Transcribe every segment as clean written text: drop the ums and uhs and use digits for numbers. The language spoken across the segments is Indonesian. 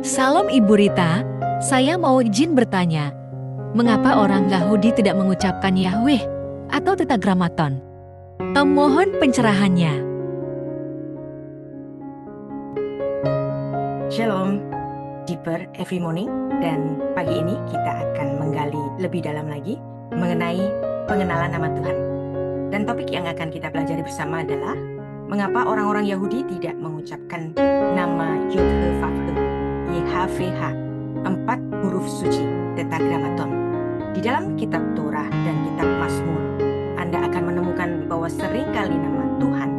Salam Ibu Rita, saya mau izin bertanya, mengapa orang Yahudi tidak mengucapkan Yahweh atau Tetragrammaton? Mohon pencerahannya. Shalom, Deeper every morning, dan pagi ini kita akan menggali lebih dalam lagi mengenai pengenalan nama Tuhan. Dan topik yang akan kita pelajari bersama adalah mengapa orang-orang Yahudi tidak mengucapkan nama Yod-He-Vav-He, YHVH, 4 huruf suci Tetragrammaton. Di dalam kitab Torah dan kitab Mazmur, Anda akan menemukan bahwa seringkali nama Tuhan,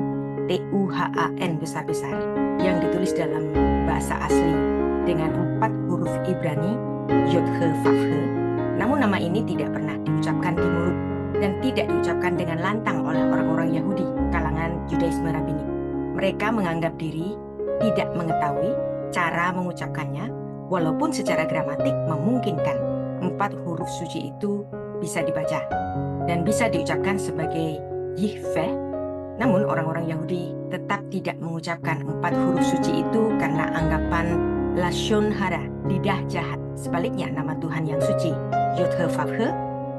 Tuhan besar-besar, yang ditulis dalam bahasa asli dengan 4 huruf Ibrani, Yod-He-Vav-He, namun nama ini tidak pernah diucapkan di mulut dan tidak diucapkan dengan lantang oleh orang-orang Yahudi kalangan Yudaisme Rabini. Mereka menganggap diri tidak mengetahui cara mengucapkannya, walaupun secara gramatik memungkinkan 4 huruf suci itu bisa dibaca dan bisa diucapkan sebagai Yihveh. Namun orang-orang Yahudi tetap tidak mengucapkan 4 huruf suci itu karena anggapan Lashon Hara, lidah jahat. Sebaliknya nama Tuhan yang suci, Yod-He-Vav-He,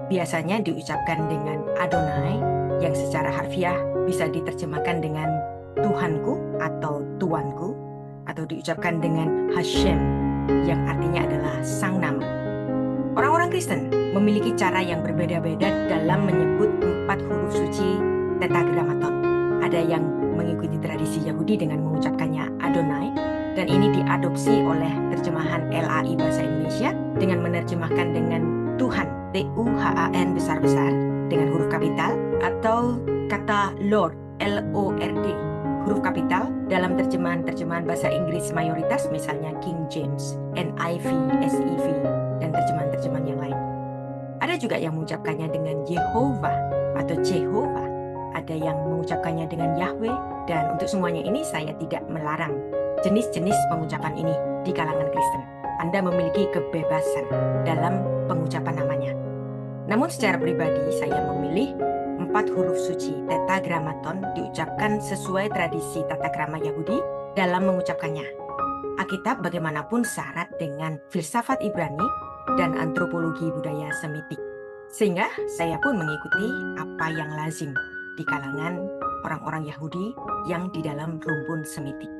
biasanya diucapkan dengan Adonai, yang secara harfiah bisa diterjemahkan dengan Tuhanku atau Tuanku, atau diucapkan dengan Hashem, yang artinya adalah Sang Nama. Orang-orang Kristen memiliki cara yang berbeda-beda dalam menyebut 4 huruf suci Tetragrammaton. Ada yang mengikuti tradisi Yahudi dengan mengucapkannya Adonai, dan ini diadopsi oleh terjemahan LAI Bahasa Indonesia dengan menerjemahkan dengan Tuhan, Tuhan besar-besar dengan huruf kapital, atau kata Lord, Lord, huruf kapital dalam terjemahan-terjemahan bahasa Inggris mayoritas, misalnya King James, NIV, SEV, dan terjemahan-terjemahan yang lain. Ada juga yang mengucapkannya dengan Yehovah atau Jehovah. Ada yang mengucapkannya dengan Yahweh, dan untuk semuanya ini saya tidak melarang jenis-jenis pengucapan ini di kalangan Kristen. Anda memiliki kebebasan dalam pengucapan namanya. Namun secara pribadi saya memilih 4 huruf suci Tetragrammaton diucapkan sesuai tradisi tata krama Yahudi dalam mengucapkannya. Alkitab bagaimanapun syarat dengan filsafat Ibrani dan antropologi budaya Semitik. Sehingga saya pun mengikuti apa yang lazim di kalangan orang-orang Yahudi yang di dalam rumpun Semitik.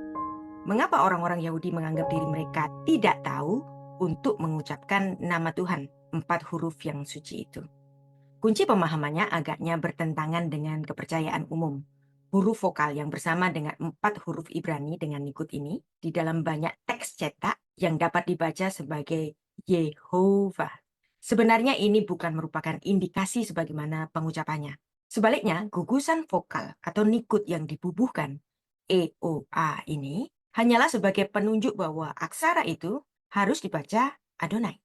Mengapa orang-orang Yahudi menganggap diri mereka tidak tahu untuk mengucapkan nama Tuhan, 4 huruf yang suci itu? Kunci pemahamannya agaknya bertentangan dengan kepercayaan umum. Huruf vokal yang bersama dengan 4 huruf Ibrani dengan nikut ini di dalam banyak teks cetak yang dapat dibaca sebagai Yehovah. Sebenarnya ini bukan merupakan indikasi sebagaimana pengucapannya. Sebaliknya, gugusan vokal atau nikut yang dibubuhkan EOA ini hanyalah sebagai penunjuk bahwa aksara itu harus dibaca Adonai.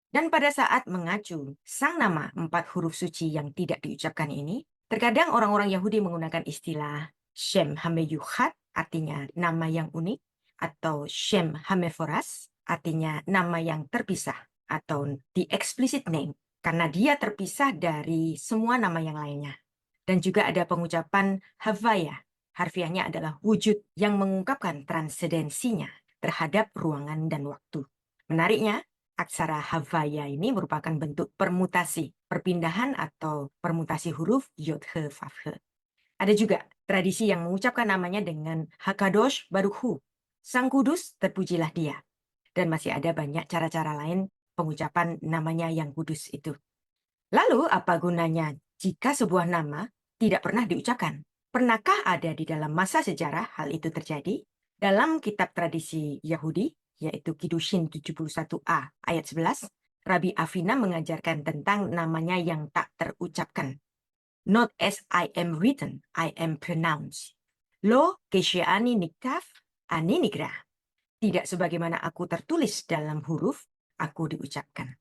Dan pada saat mengacu sang nama 4 huruf suci yang tidak diucapkan ini, terkadang orang-orang Yahudi menggunakan istilah Shem Hameyuchat, artinya nama yang unik, atau Shem Hameforas, artinya nama yang terpisah, atau the explicit name, karena dia terpisah dari semua nama yang lainnya. Dan juga ada pengucapan Havaya, harfiahnya adalah wujud yang mengungkapkan transendensinya terhadap ruangan dan waktu. Menariknya, aksara Havaya ini merupakan bentuk permutasi, perpindahan atau permutasi huruf Yod-He-Vav-He. Ada juga tradisi yang mengucapkan namanya dengan Hakadosh Baruch Hu, Sang Kudus terpujilah dia. Dan masih ada banyak cara-cara lain pengucapan namanya yang kudus itu. Lalu apa gunanya jika sebuah nama tidak pernah diucapkan? Pernahkah ada di dalam masa sejarah hal itu terjadi? Dalam kitab tradisi Yahudi, yaitu Kiddushin 71a ayat 11, Rabbi Avina mengajarkan tentang namanya yang tak terucapkan. Not as I am written, I am pronounced. Lo kesheani niktaf, ani nigra. Tidak sebagaimana aku tertulis dalam huruf, aku diucapkan.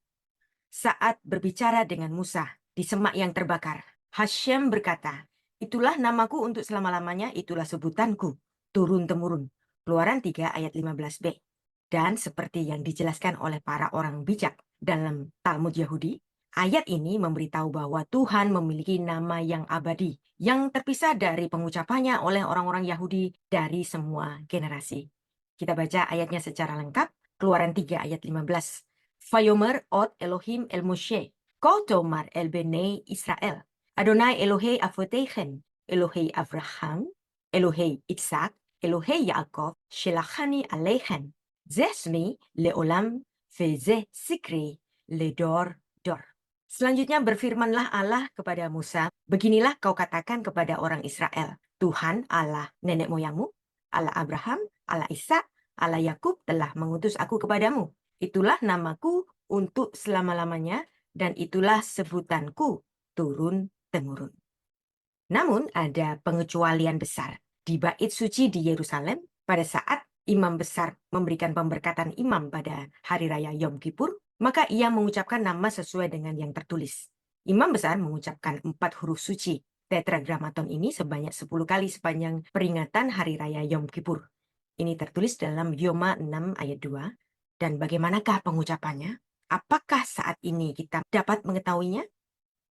Saat berbicara dengan Musa di semak yang terbakar, Hashem berkata, itulah namaku untuk selama-lamanya, itulah sebutanku, turun-temurun. Keluaran 3 ayat 15b. Dan seperti yang dijelaskan oleh para orang bijak dalam Talmud Yahudi, ayat ini memberitahu bahwa Tuhan memiliki nama yang abadi, yang terpisah dari pengucapannya oleh orang-orang Yahudi dari semua generasi. Kita baca ayatnya secara lengkap Keluaran 3 ayat 15. Vayomer od Elohim el Moshe, Kol tomar el bnei Israel, Adonai Elohei avotechem, Elohei Abraham, Elohei Ishak, Elohei Yaakov, shelachani aleichem, zesmi leolam, veze sikri ledor dor. Selanjutnya berfirmanlah Allah kepada Musa, beginilah kau katakan kepada orang Israel, Tuhan Allah nenek moyangmu, Allah Abraham, Allah Ishak, Allah Yakub telah mengutus aku kepadamu. Itulah namaku untuk selama-lamanya, dan itulah sebutanku turun-temurun. Namun ada pengecualian besar. Di bait suci di Yerusalem, pada saat imam besar memberikan pemberkatan imam pada hari raya Yom Kippur, maka ia mengucapkan nama sesuai dengan yang tertulis. Imam besar mengucapkan 4 huruf suci. Tetragrammaton ini sebanyak 10 kali sepanjang peringatan hari raya Yom Kippur. Ini tertulis dalam Yoma 6 ayat 2. Dan bagaimanakah pengucapannya? Apakah saat ini kita dapat mengetahuinya?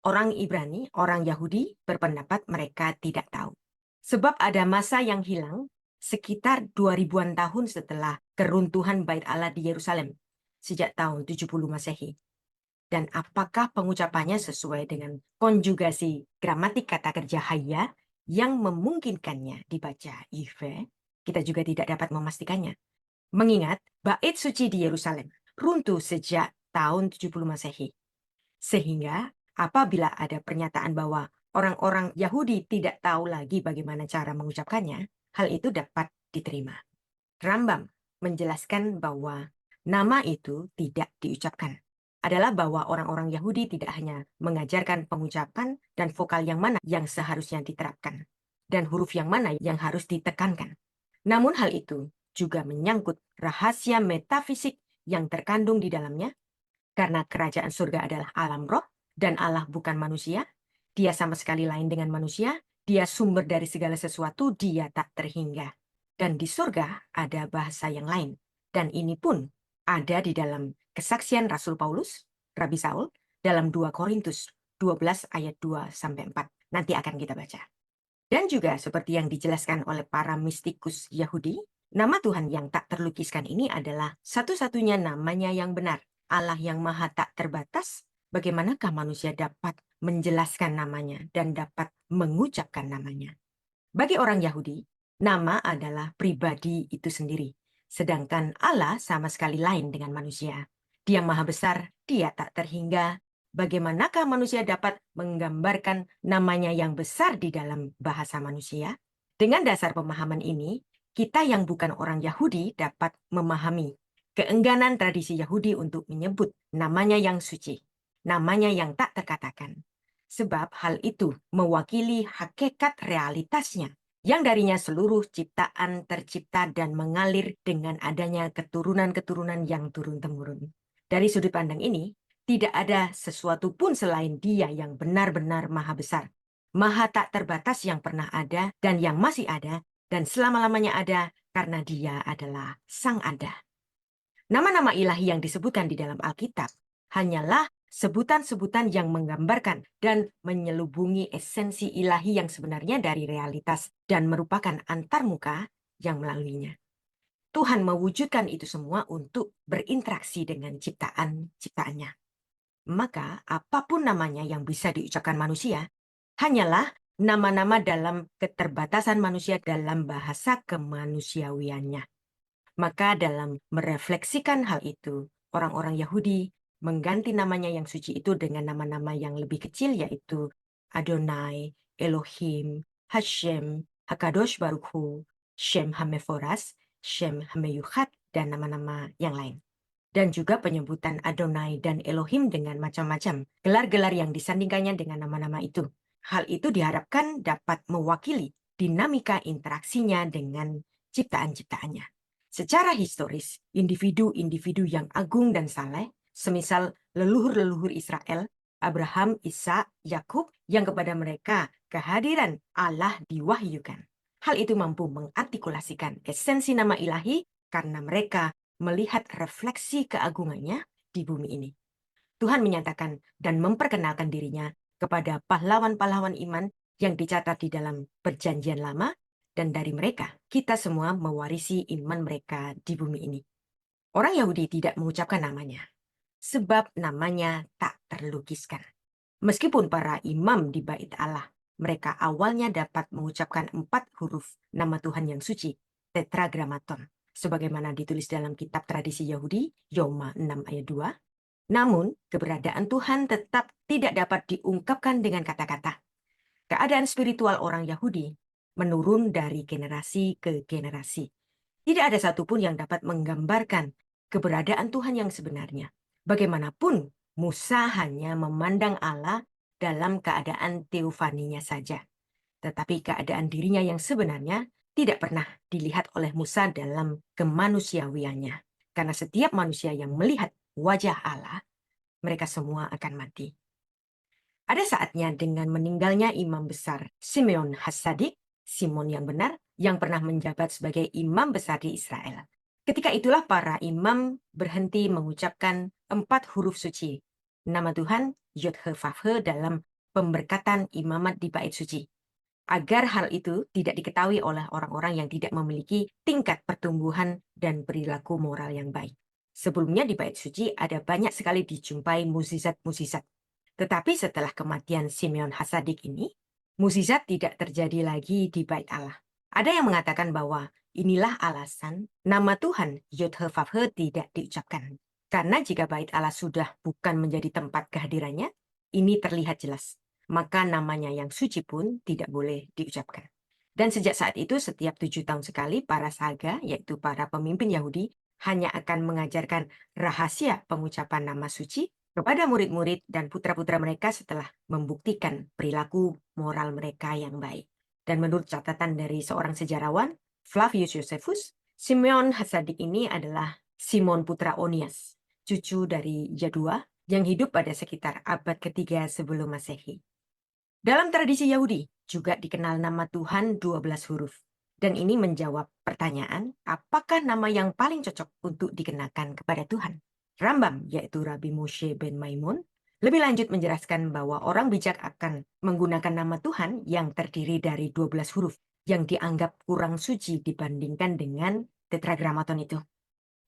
Orang Ibrani, orang Yahudi berpendapat mereka tidak tahu. Sebab ada masa yang hilang sekitar 2000-an tahun setelah keruntuhan Bait Allah di Yerusalem, sejak tahun 70 Masehi. Dan apakah pengucapannya sesuai dengan konjugasi gramatik kata kerja haya yang memungkinkannya dibaca ive? Kita juga tidak dapat memastikannya. Mengingat bait suci di Yerusalem runtuh sejak tahun 70 Masehi. Sehingga apabila ada pernyataan bahwa orang-orang Yahudi tidak tahu lagi bagaimana cara mengucapkannya, hal itu dapat diterima. Rambam menjelaskan bahwa nama itu tidak diucapkan. Adalah bahwa orang-orang Yahudi tidak hanya mengajarkan pengucapan dan vokal yang mana yang seharusnya diterapkan, dan huruf yang mana yang harus ditekankan. Namun hal itu juga menyangkut rahasia metafisik yang terkandung di dalamnya, karena kerajaan surga adalah alam roh, dan Allah bukan manusia. Dia sama sekali lain dengan manusia. Dia sumber dari segala sesuatu, dia tak terhingga. Dan di surga ada bahasa yang lain. Dan ini pun ada di dalam kesaksian Rasul Paulus, Rabi Saul, dalam 2 Korintus 12 ayat 2-4. Nanti akan kita baca. Dan juga seperti yang dijelaskan oleh para mistikus Yahudi, nama Tuhan yang tak terlukiskan ini adalah satu-satunya namanya yang benar. Allah yang maha tak terbatas, bagaimanakah manusia dapat menjelaskan namanya dan dapat mengucapkan namanya? Bagi orang Yahudi, nama adalah pribadi itu sendiri. Sedangkan Allah sama sekali lain dengan manusia. Dia maha besar, dia tak terhingga. Bagaimanakah manusia dapat menggambarkan namanya yang besar di dalam bahasa manusia? Dengan dasar pemahaman ini, kita yang bukan orang Yahudi dapat memahami keengganan tradisi Yahudi untuk menyebut namanya yang suci, namanya yang tak terkatakan. Sebab hal itu mewakili hakikat realitasnya, yang darinya seluruh ciptaan tercipta dan mengalir dengan adanya keturunan-keturunan yang turun-temurun. Dari sudut pandang ini, tidak ada sesuatu pun selain Dia yang benar-benar maha besar, maha tak terbatas yang pernah ada dan yang masih ada, dan selama-lamanya ada karena Dia adalah Sang Ada. Nama-nama ilahi yang disebutkan di dalam Alkitab hanyalah sebutan-sebutan yang menggambarkan dan menyelubungi esensi ilahi yang sebenarnya dari realitas dan merupakan antarmuka yang melaluinya. Tuhan mewujudkan itu semua untuk berinteraksi dengan ciptaan-ciptaannya. Maka apapun namanya yang bisa diucapkan manusia, hanyalah nama-nama dalam keterbatasan manusia dalam bahasa kemanusiawiannya. Maka dalam merefleksikan hal itu, orang-orang Yahudi mengganti namanya yang suci itu dengan nama-nama yang lebih kecil, yaitu Adonai, Elohim, Hashem, Hakadosh Baruch Hu, Shem Hameforas, Shem Hameyuchat, dan nama-nama yang lain. Dan juga penyebutan Adonai dan Elohim dengan macam-macam gelar-gelar yang disandingkannya dengan nama-nama itu. Hal itu diharapkan dapat mewakili dinamika interaksinya dengan ciptaan-ciptaannya. Secara historis, individu-individu yang agung dan saleh, semisal leluhur-leluhur Israel, Abraham, Ishak, Yakub, yang kepada mereka kehadiran Allah diwahyukan. Hal itu mampu mengartikulasikan esensi nama ilahi karena mereka melihat refleksi keagungannya di bumi ini. Tuhan menyatakan dan memperkenalkan dirinya kepada pahlawan-pahlawan iman yang dicatat di dalam Perjanjian Lama, dan dari mereka kita semua mewarisi iman mereka di bumi ini. Orang Yahudi tidak mengucapkan namanya, sebab namanya tak terlukiskan. Meskipun para imam di Bait Allah, mereka awalnya dapat mengucapkan 4 huruf nama Tuhan yang suci, tetragrammaton, sebagaimana ditulis dalam kitab tradisi Yahudi, Yoma 6 ayat 2. Namun, keberadaan Tuhan tetap tidak dapat diungkapkan dengan kata-kata. Keadaan spiritual orang Yahudi menurun dari generasi ke generasi. Tidak ada satupun yang dapat menggambarkan keberadaan Tuhan yang sebenarnya. Bagaimanapun, Musa hanya memandang Allah dalam keadaan teofaninya saja. Tetapi keadaan dirinya yang sebenarnya tidak pernah dilihat oleh Musa dalam kemanusiawiannya. Karena setiap manusia yang melihat wajah Allah, mereka semua akan mati. Ada saatnya dengan meninggalnya imam besar Simeon Hasadik, Simon yang benar, yang pernah menjabat sebagai imam besar di Israel. Ketika itulah para imam berhenti mengucapkan 4 huruf suci nama Tuhan Yod-He-Vav-He dalam pemberkatan imamat di bait suci, agar hal itu tidak diketahui oleh orang-orang yang tidak memiliki tingkat pertumbuhan dan perilaku moral yang baik. Sebelumnya di bait suci ada banyak sekali dijumpai mukjizat-mukjizat. Tetapi setelah kematian Simeon Hasadik ini, mukjizat tidak terjadi lagi di bait Allah. Ada yang mengatakan bahwa inilah alasan nama Tuhan Yod-He-Vav-He tidak diucapkan. Karena jika bait Allah sudah bukan menjadi tempat kehadirannya, ini terlihat jelas. Maka namanya yang suci pun tidak boleh diucapkan. Dan sejak saat itu setiap 7 tahun sekali para saga, yaitu para pemimpin Yahudi, hanya akan mengajarkan rahasia pengucapan nama suci kepada murid-murid dan putra-putra mereka setelah membuktikan perilaku moral mereka yang baik. Dan menurut catatan dari seorang sejarawan, Flavius Josephus, Simeon Hasadik ini adalah Simon putra Onias, cucu dari Yadua, yang hidup pada sekitar abad ketiga sebelum Masehi. Dalam tradisi Yahudi juga dikenal nama Tuhan 12 huruf. Dan ini menjawab pertanyaan, apakah nama yang paling cocok untuk dikenakan kepada Tuhan? Rambam, yaitu Rabbi Moshe ben Maimun, lebih lanjut menjelaskan bahwa orang bijak akan menggunakan nama Tuhan yang terdiri dari 12 huruf yang dianggap kurang suci dibandingkan dengan tetragrammaton itu.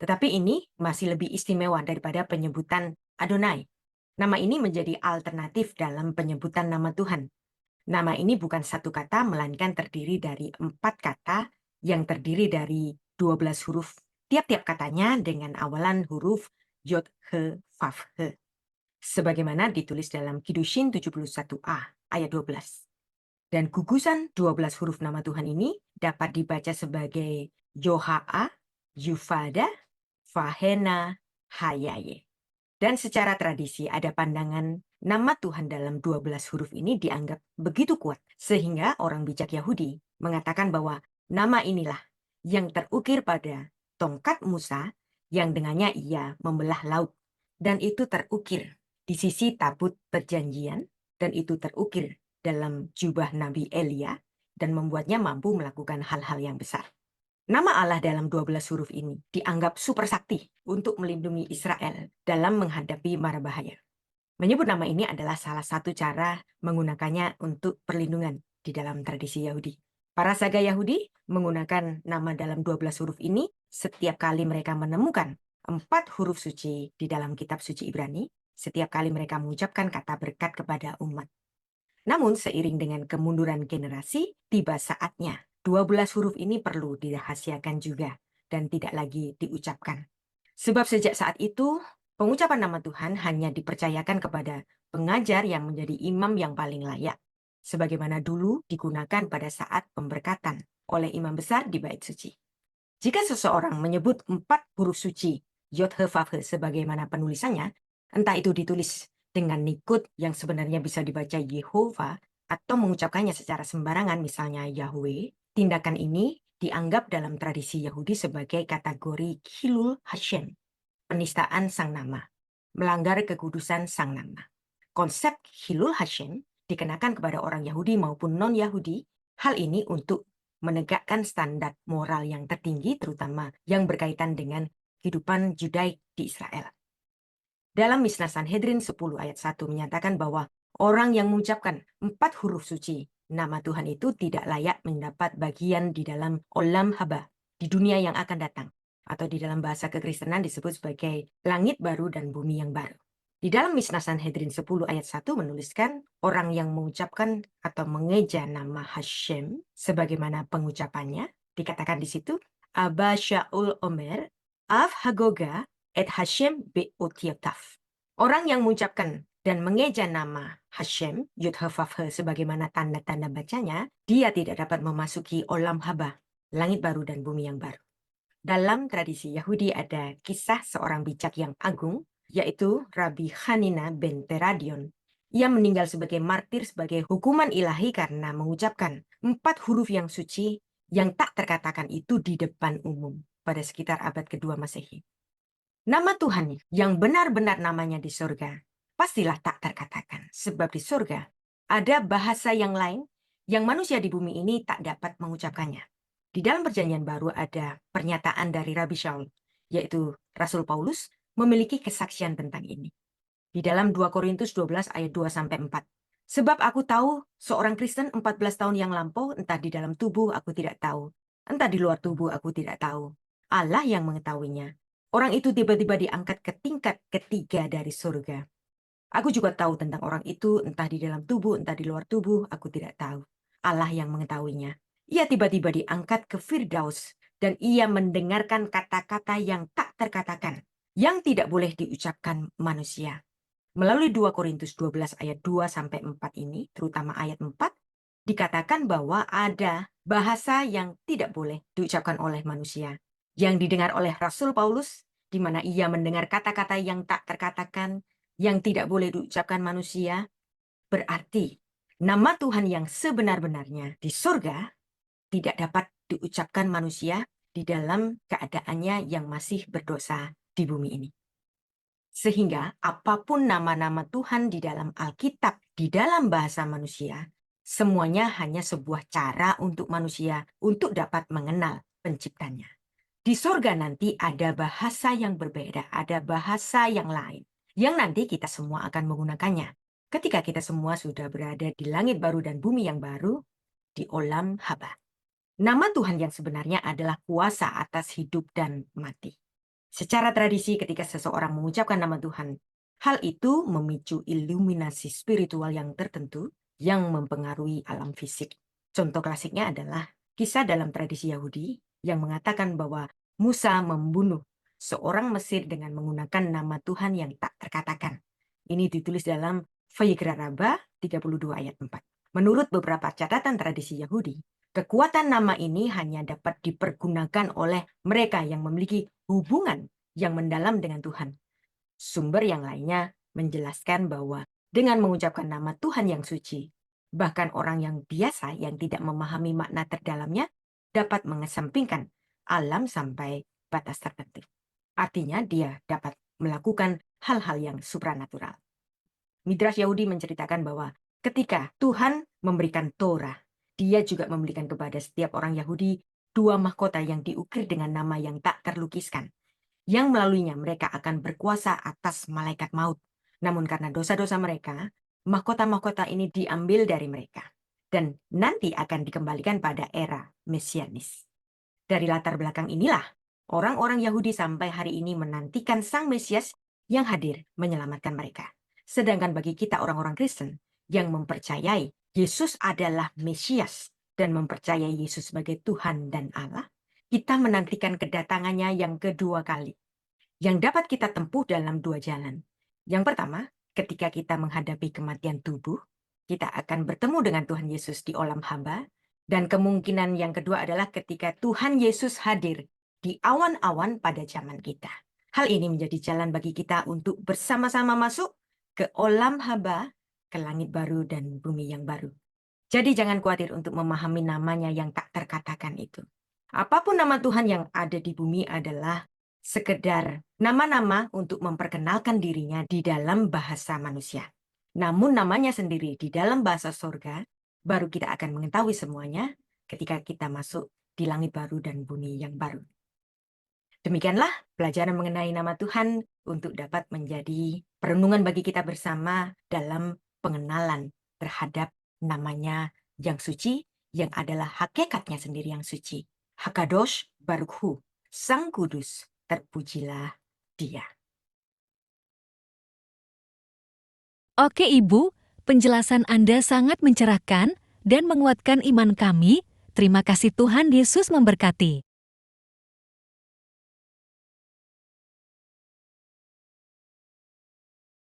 Tetapi ini masih lebih istimewa daripada penyebutan Adonai. Nama ini menjadi alternatif dalam penyebutan nama Tuhan. Nama ini bukan satu kata, melainkan terdiri dari 4 kata yang terdiri dari 12 huruf. Tiap-tiap katanya dengan awalan huruf Yod, He, Vav, He. Sebagaimana ditulis dalam Kiddushin 71a ayat 12. Dan gugusan 12 huruf nama Tuhan ini dapat dibaca sebagai Yoha'a, Yufada, Vahena, Hayaye. Dan secara tradisi ada pandangan nama Tuhan dalam 12 huruf ini dianggap begitu kuat sehingga orang bijak Yahudi mengatakan bahwa nama inilah yang terukir pada tongkat Musa yang dengannya ia membelah laut, dan itu terukir di sisi tabut perjanjian, dan itu terukir dalam jubah Nabi Elia dan membuatnya mampu melakukan hal-hal yang besar. Nama Allah dalam 12 huruf ini dianggap super sakti untuk melindungi Israel dalam menghadapi mara bahaya. Menyebut nama ini adalah salah satu cara menggunakannya untuk perlindungan di dalam tradisi Yahudi. Para saga Yahudi menggunakan nama dalam 12 huruf ini setiap kali mereka menemukan 4 huruf suci di dalam kitab suci Ibrani, setiap kali mereka mengucapkan kata berkat kepada umat. Namun seiring dengan kemunduran generasi, tiba saatnya 12 huruf ini perlu dirahasiakan juga dan tidak lagi diucapkan. Sebab sejak saat itu, pengucapan nama Tuhan hanya dipercayakan kepada pengajar yang menjadi imam yang paling layak, sebagaimana dulu digunakan pada saat pemberkatan oleh imam besar di bait suci. Jika seseorang menyebut 4 huruf suci Yod-He-Vav-He sebagaimana penulisannya, entah itu ditulis dengan nikut yang sebenarnya bisa dibaca Yehova atau mengucapkannya secara sembarangan misalnya Yahweh, tindakan ini dianggap dalam tradisi Yahudi sebagai kategori Khilul Hashem, penistaan sang nama, melanggar kekudusan sang nama. Konsep Khilul Hashem dikenakan kepada orang Yahudi maupun non-Yahudi, hal ini untuk menegakkan standar moral yang tertinggi terutama yang berkaitan dengan kehidupan Judaik di Israel. Dalam Mishnah Sanhedrin 10 ayat 1 menyatakan bahwa orang yang mengucapkan 4 huruf suci nama Tuhan itu tidak layak mendapat bagian di dalam olam haba, di dunia yang akan datang. atau di dalam bahasa kekristenan disebut sebagai langit baru dan bumi yang baru. Di dalam Mishnah Sanhedrin 10 ayat 1 menuliskan orang yang mengucapkan atau mengeja nama Hashem sebagaimana pengucapannya, dikatakan di situ, Abba Shaul Omer, Av Hagoga et Hashem Beotiotaf. Orang yang mengucapkan dan mengeja nama Hashem, Yud-He-Vav-He sebagaimana tanda-tanda bacanya, dia tidak dapat memasuki Olam Haba, langit baru dan bumi yang baru. Dalam tradisi Yahudi ada kisah seorang bijak yang agung, yaitu Rabbi Hanina ben Teradion. Ia meninggal sebagai martir sebagai hukuman ilahi karena mengucapkan 4 huruf yang suci yang tak terkatakan itu di depan umum pada sekitar abad kedua Masehi. Nama Tuhan yang benar-benar namanya di surga pastilah tak terkatakan, sebab di surga ada bahasa yang lain yang manusia di bumi ini tak dapat mengucapkannya. Di dalam perjanjian baru ada pernyataan dari Rabbi Shaul, yaitu Rasul Paulus, memiliki kesaksian tentang ini. Di dalam 2 Korintus 12 ayat 2-4. Sebab aku tahu seorang Kristen 14 tahun yang lampau, entah di dalam tubuh aku tidak tahu, entah di luar tubuh aku tidak tahu. Allah yang mengetahuinya. Orang itu tiba-tiba diangkat ke tingkat ketiga dari surga. Aku juga tahu tentang orang itu, entah di dalam tubuh, entah di luar tubuh, aku tidak tahu. Allah yang mengetahuinya. Ia tiba-tiba diangkat ke Firdaus, dan ia mendengarkan kata-kata yang tak terkatakan, yang tidak boleh diucapkan manusia. Melalui 2 Korintus 12 ayat 2-4 ini, terutama ayat 4, dikatakan bahwa ada bahasa yang tidak boleh diucapkan oleh manusia, yang didengar oleh Rasul Paulus, di mana ia mendengar kata-kata yang tak terkatakan, yang tidak boleh diucapkan manusia. Berarti nama Tuhan yang sebenar-benarnya di surga tidak dapat diucapkan manusia di dalam keadaannya yang masih berdosa di bumi ini. Sehingga apapun nama-nama Tuhan di dalam Alkitab, di dalam bahasa manusia, semuanya hanya sebuah cara untuk manusia untuk dapat mengenal penciptanya. Di surga nanti ada bahasa yang berbeda, ada bahasa yang lain, yang nanti kita semua akan menggunakannya. Ketika kita semua sudah berada di langit baru dan bumi yang baru, di Olam Haba. Nama Tuhan yang sebenarnya adalah kuasa atas hidup dan mati. Secara tradisi ketika seseorang mengucapkan nama Tuhan, hal itu memicu iluminasi spiritual yang tertentu yang mempengaruhi alam fisik. Contoh klasiknya adalah kisah dalam tradisi Yahudi yang mengatakan bahwa Musa membunuh seorang Mesir dengan menggunakan nama Tuhan yang tak terkatakan. Ini ditulis dalam Vayikra Rabbah 32 ayat 4. Menurut beberapa catatan tradisi Yahudi, kekuatan nama ini hanya dapat dipergunakan oleh mereka yang memiliki hubungan yang mendalam dengan Tuhan. Sumber yang lainnya menjelaskan bahwa dengan mengucapkan nama Tuhan yang suci, bahkan orang yang biasa yang tidak memahami makna terdalamnya dapat mengesampingkan alam sampai batas tertentu. Artinya dia dapat melakukan hal-hal yang supranatural. Midrash Yahudi menceritakan bahwa ketika Tuhan memberikan Torah, dia juga memberikan kepada setiap orang Yahudi 2 mahkota yang diukir dengan nama yang tak terlukiskan, yang melaluinya mereka akan berkuasa atas malaikat maut. Namun karena dosa-dosa mereka, mahkota-mahkota ini diambil dari mereka dan nanti akan dikembalikan pada era Mesianis. Dari latar belakang inilah, orang-orang Yahudi sampai hari ini menantikan Sang Mesias yang hadir menyelamatkan mereka. Sedangkan bagi kita orang-orang Kristen yang mempercayai Yesus adalah Mesias dan mempercayai Yesus sebagai Tuhan dan Allah, kita menantikan kedatangannya yang kedua kali, yang dapat kita tempuh dalam 2 jalan. Yang pertama, ketika kita menghadapi kematian tubuh, kita akan bertemu dengan Tuhan Yesus di Olam Haba. Dan kemungkinan yang kedua adalah ketika Tuhan Yesus hadir di awan-awan pada zaman kita. Hal ini menjadi jalan bagi kita untuk bersama-sama masuk ke Olam Haba, ke langit baru dan bumi yang baru. Jadi jangan khawatir untuk memahami namanya yang tak terkatakan itu. Apapun nama Tuhan yang ada di bumi adalah sekedar nama-nama untuk memperkenalkan dirinya di dalam bahasa manusia. Namun namanya sendiri di dalam bahasa surga, baru kita akan mengetahui semuanya ketika kita masuk di langit baru dan bumi yang baru. Demikianlah pelajaran mengenai nama Tuhan untuk dapat menjadi perenungan bagi kita bersama dalam pengenalan terhadap namanya yang suci, yang adalah hakikatnya sendiri yang suci. Hakadosh Baruch Hu, Sang Kudus, terpujilah Dia. Oke Ibu, penjelasan Anda sangat mencerahkan dan menguatkan iman kami. Terima kasih Tuhan Yesus memberkati.